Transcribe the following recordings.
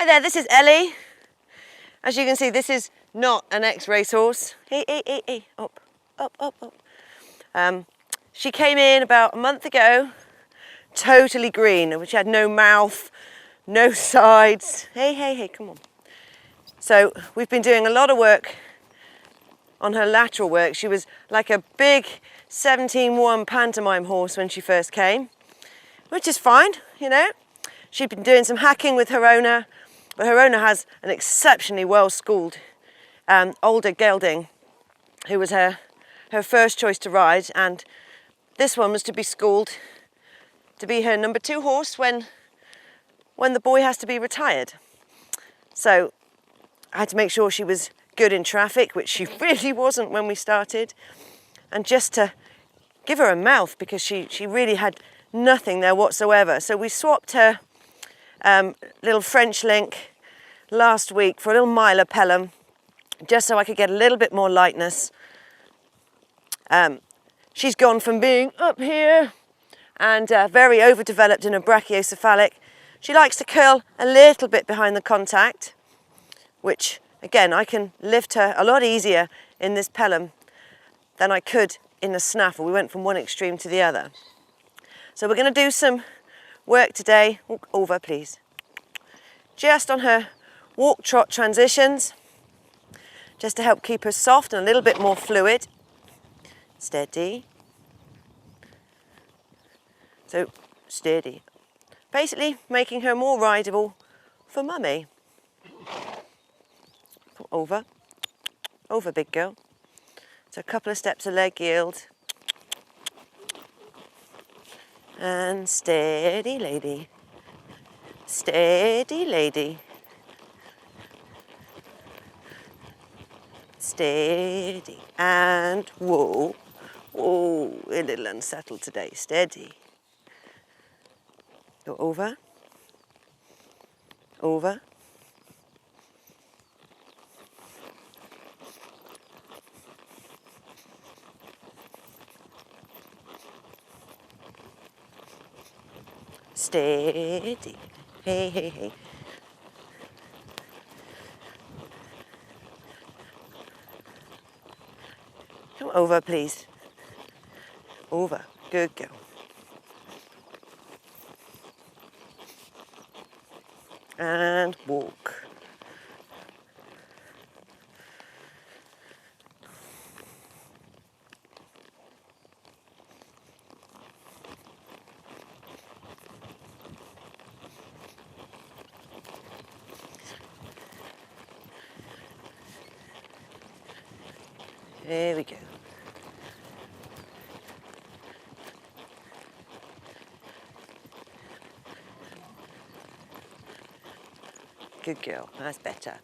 Hi there, this is Ellie. As you can see, this is not an ex-racehorse. Hey, up. She came in about a month ago, totally green, which had no mouth, no sides. Hey, come on. So we've been doing a lot of work on her lateral work. She was like a big 17-1 pantomime horse when she first came, which is fine, you know. She'd been doing some hacking with her owner, but her owner has an exceptionally well-schooled older gelding who was her first choice to ride, and this one was to be schooled to be her number 2 horse when the boy has to be retired. So I had to make sure she was good in traffic, which she really wasn't when we started, and just to give her a mouth because she really had nothing there whatsoever. So we swapped her little French link last week for a little miler pelham, just so I could get a little bit more lightness. She's gone from being up here and very overdeveloped in her brachiocephalic. She likes to curl a little bit behind the contact, which again, I can lift her a lot easier in this pelham than I could in the snaffle. We went from one extreme to the other. So we're going to do some work today. Walk over, please. Just on her walk-trot transitions, just to help keep her soft and a little bit more fluid. Steady. So, steady. Basically making her more rideable for mummy. Over. Over, big girl. So a couple of steps of leg yield. And steady, lady. Steady, lady. Steady. And whoa. Whoa, a little unsettled today. Steady. Go over. Over. Steady. Hey. Come over, please. Over. Good girl. And walk. There we go. Good girl, that's better.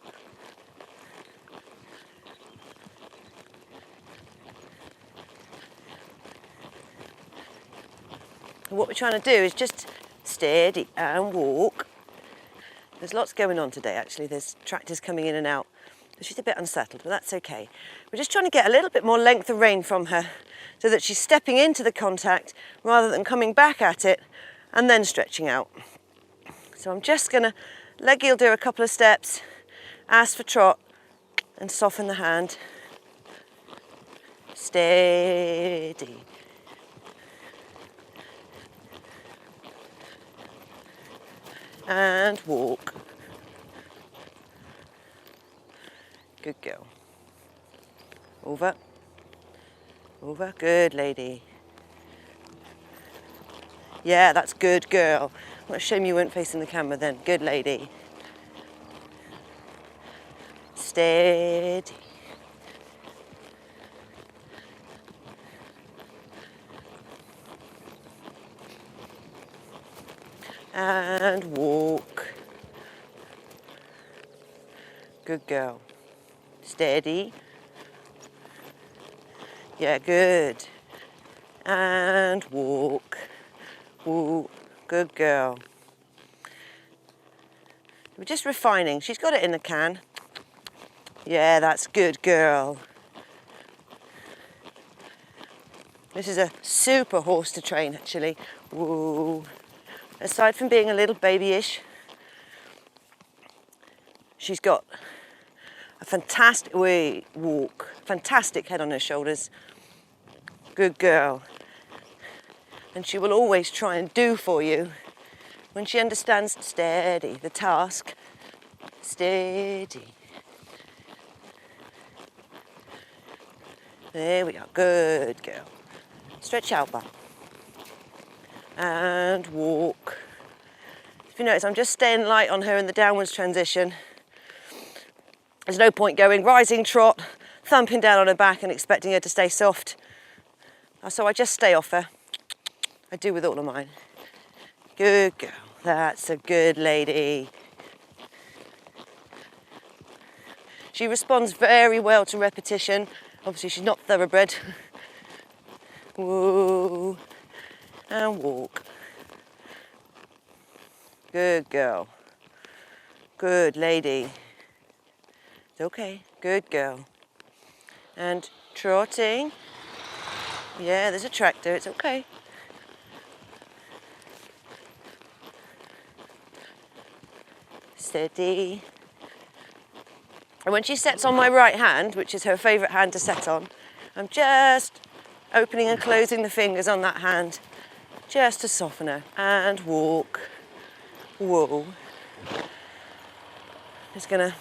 And what we're trying to do is just steady and walk. There's lots going on today, actually. There's tractors coming in and out. She's a bit unsettled, but that's okay. We're just trying to get a little bit more length of rein from her so that she's stepping into the contact rather than coming back at it and then stretching out. So I'm just going to leg yield her a couple of steps, ask for trot, and soften the hand. Steady. And walk. Good girl. Over. Over. Good lady. Yeah, that's good girl. What a shame you weren't facing the camera then. Good lady. Steady. And walk. Good girl. Steady. Yeah, good. And walk. Walk. Good girl. We're just refining. She's got it in the can. Yeah, that's good girl. This is a super horse to train, actually. Whoa. Aside from being a little babyish, She's got a fantastic walk, fantastic head on her shoulders. Good girl. And she will always try and do for you when she understands steady, the task. Steady. There we are, good girl. Stretch out, bum. And walk. If you notice, I'm just staying light on her in the downwards transition. There's no point going rising trot, thumping down on her back and expecting her to stay soft. So I just stay off her. I do with all of mine. Good girl. That's a good lady. She responds very well to repetition. Obviously, she's not thoroughbred. Whoa. And walk. Good girl. Good lady. It's okay. Good girl. And trotting. Yeah, there's a tractor. It's okay. Steady. And when she sets on my right hand, which is her favourite hand to set on, I'm just opening and closing the fingers on that hand, just to soften her. And walk. Whoa. Just gonna...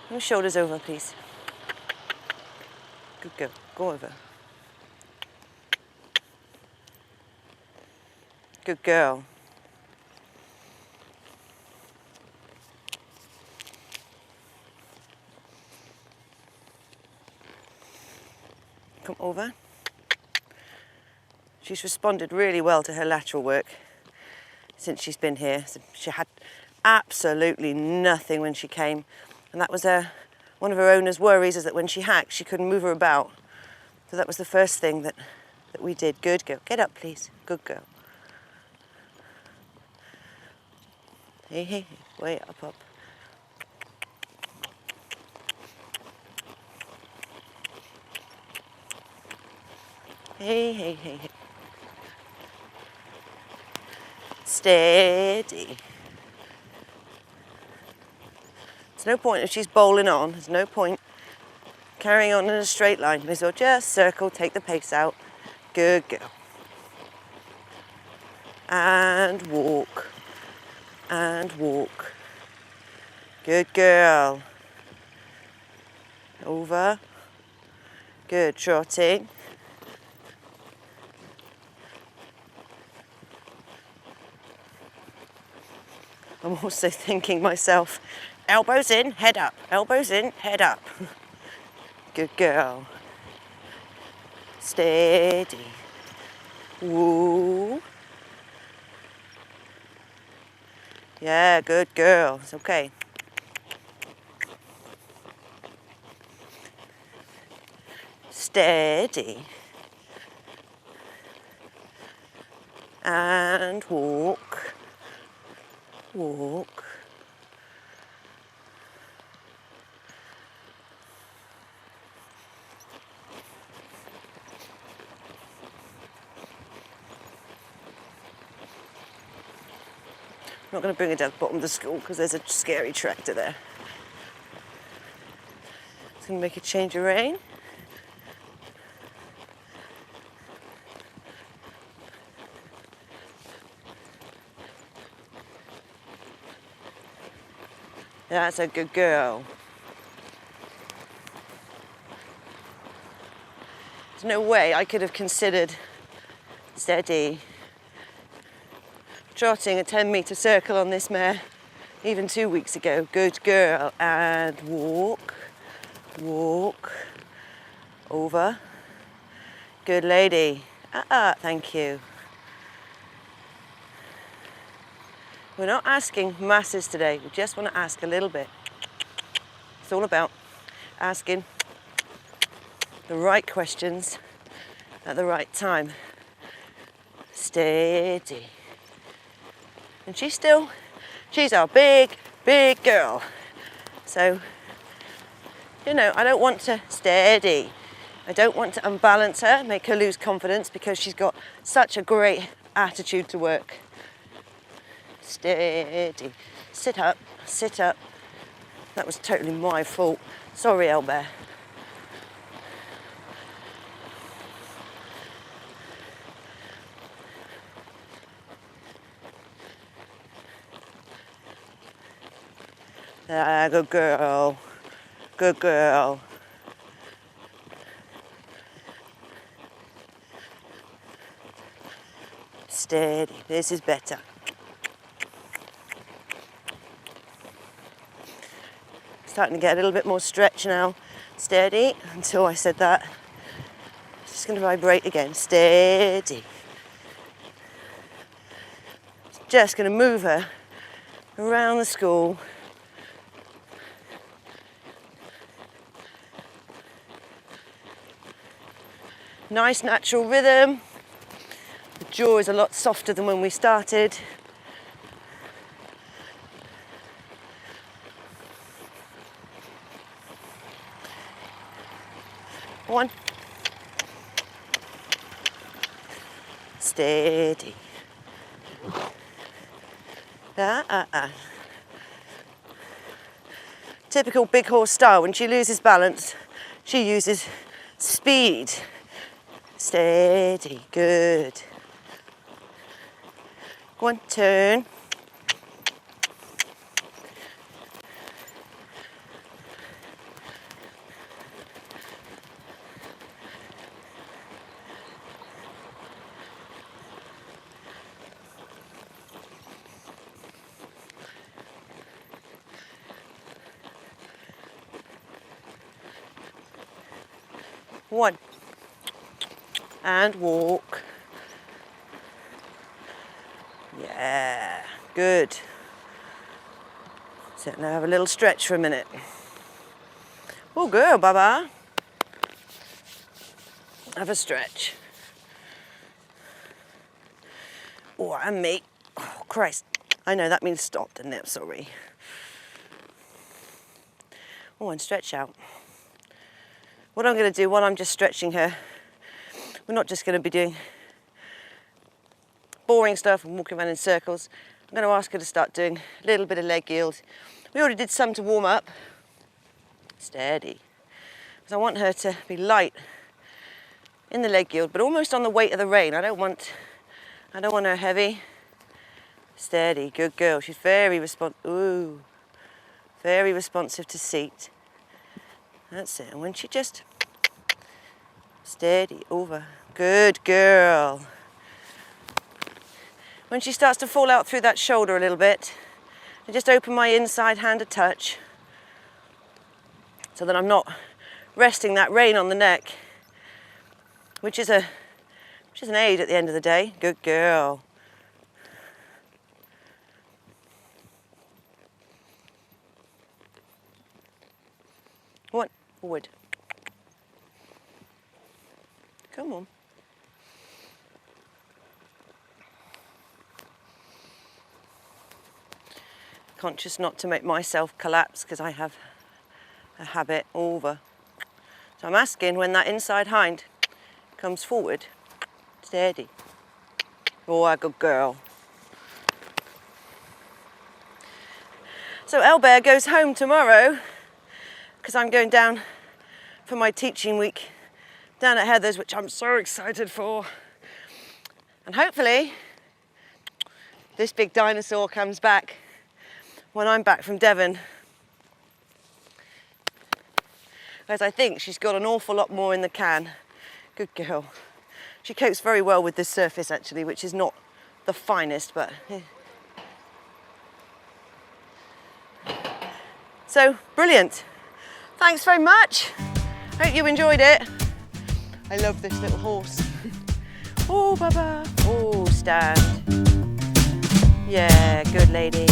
Move shoulders over, please. Good girl. Go over. Good girl. Come over. She's responded really well to her lateral work since she's been here. So she had absolutely nothing when she came, and that was one of her owner's worries, is that when she hacked she couldn't move her about. So that was the first thing that we did. Good girl. Get up, please. Good girl. Hey, hey, hey. Way up, up. Hey, hey, hey, hey. Steady. There's no point if she's bowling on. There's no point carrying on in a straight line. May as well just circle, take the pace out. Good girl. And walk. And walk. Good girl. Over. Good, trotting. I'm also thinking myself, elbows in, head up. Elbows in, head up. Good girl. Steady. Woo. Yeah, good girl. It's okay. Steady. And walk. Walk. I'm not going to bring her down the bottom of the school because there's a scary tractor there. It's going to make a change of rein. That's a good girl. There's no way I could have considered steady trotting a 10-metre circle on this mare even 2 weeks ago. Good girl. And walk, walk, over. Good lady. Thank you. We're not asking masses today, we just want to ask a little bit. It's all about asking the right questions at the right time. Steady. And she's our big, big girl. So, you know, I don't want to steady. I don't want to unbalance her, make her lose confidence, because she's got such a great attitude to work. steady. Sit up, sit up. That was totally my fault. Sorry, Elbear. Ah, good girl. Good girl. Steady. This is better. Starting to get a little bit more stretch now. Steady. Until I said that. Just going to vibrate again. Steady. Just going to move her around the school. Nice natural rhythm. The jaw is a lot softer than when we started. One. Steady. Typical big horse style. When she loses balance, she uses speed. Steady, good. One, turn. One. And walk. Yeah, good. So now have a little stretch for a minute. Oh, good, Baba. Have a stretch. Oh, and me. Oh, Christ. I know that means stop, doesn't it? Sorry. Oh, and stretch out. What I'm going to do while I'm just stretching her, we're not just going to be doing boring stuff and walking around in circles. I'm going to ask her to start doing a little bit of leg yield. We already did some to warm up. Steady. Because I want her to be light in the leg yield, but almost on the weight of the rein. I don't want her heavy. Steady, good girl. She's very very responsive to seat. That's it. And when she just steady over. Good girl. When she starts to fall out through that shoulder a little bit, I just open my inside hand a touch so that I'm not resting that rein on the neck, which is an aid at the end of the day. Good girl. One, forward. Come on. Conscious not to make myself collapse because I have a habit over. So I'm asking when that inside hind comes forward, steady. Oh, a good girl. So Elbear goes home tomorrow because I'm going down for my teaching week down at Heather's, which I'm so excited for. And hopefully this big dinosaur comes back when I'm back from Devon. Because I think she's got an awful lot more in the can. Good girl. She copes very well with this surface actually, which is not the finest, but... So, brilliant. Thanks very much. Hope you enjoyed it. I love this little horse. Oh, Baba. Oh, stand. Yeah, good lady.